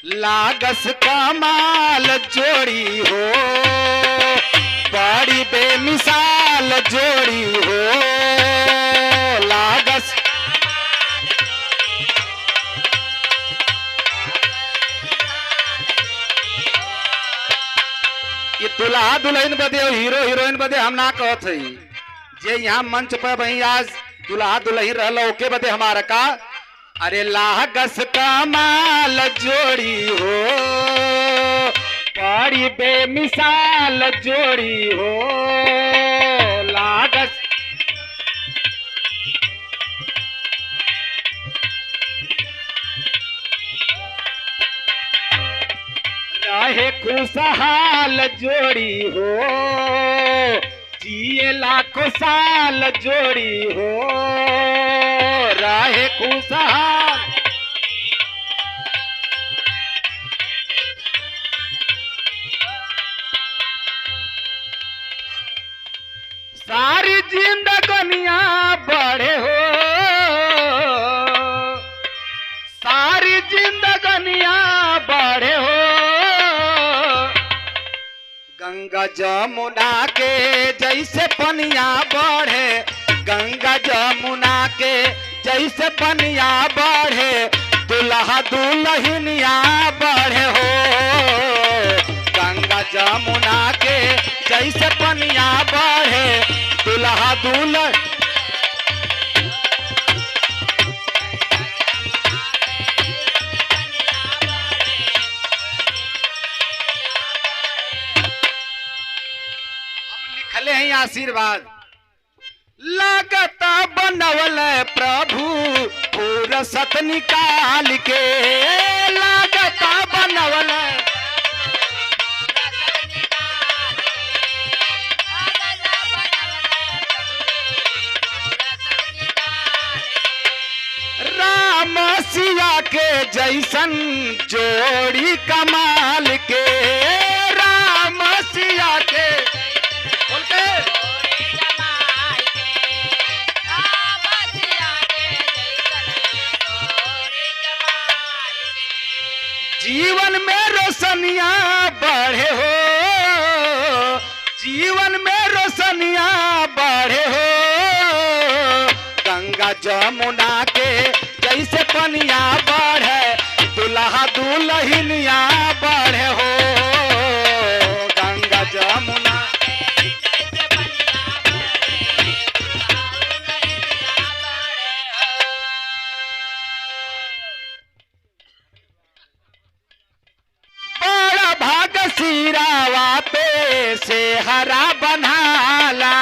लागस कमाल जोड़ी हो, बड़ी बेमिसाल जोड़ी हो। लागस ये दुल्हा दुल्हन बदे और हीरो हीरोइन बदे हम ना कहत हई। जे यहाँ मंच पर वही आज दुल्हा दुल्हन रहला ओके बदे हमारा का। अरे लागस कमाल जोड़ी हो, बड़ी बेमिसाल जोड़ी हो। लागस रहे खुशहाल जोड़ी हो, जिए लाखों साल जोड़ी हो। रहे खुशहाल सारी जिंदगनिया बढ़े हो, सारी जिंदगनिया बढ़े हो। गंगा जमुना के जैसे पनिया बढ़े, गंगा जमुना के जैसे पनिया बढ़े, दुल्हा दुल्हनिया बढ़े हो। गंगा जमुना के जैसे पनिया बढ़े, दुल्हा दुल्हन लिखले हैं आशीर्वाद। लागता बनवल प्रभु फुर्सत निकाल के, लागता बनवल राम सिया के जैसन जोड़ी कमाल के। राम सिया के बोल के जीवन में रोशनिया बढ़े हो, जीवन में रोशनिया बढ़े हो। गंगा जमुना के जैसे पनिया बढ़े, दुल्हा दुल्हनिया बढ़े हो। गंगा जमुना बड़ा भाग सिरावा पे से हरा बनाला,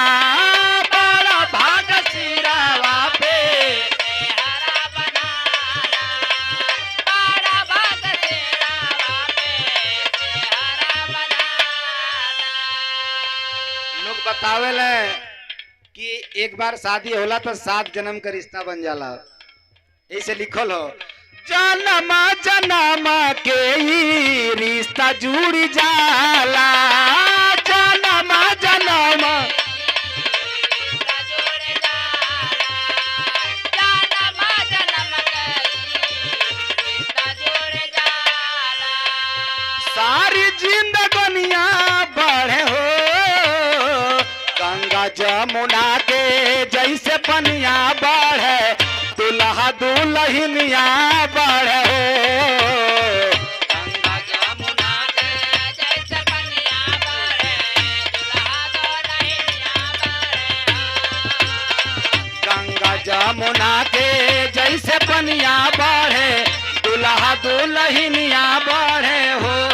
बड़ा भाग सिरावा पे लोग बतावेले कि एक बार शादी होला तो 7 जन्म का रिश्ता बन जाला। ऐसे लिखल हो, जन्म जन्म के ही रिश्ता जुड़ जाला। जन्म जन्म सारी जिंदगनिया बढ़े हो। गंगा जमुना के जैसे पनिया बढ़े, दुल्हा दुल्हनिया बढ़े हो। गंगा जमुना के जैसे पनिया बढ़े, दुल्हा दुल्हनिया बढ़े हो। गंगा जमुना के जैसे पनिया बढ़े, दुल्हा दुल्हनिया बढ़े हो।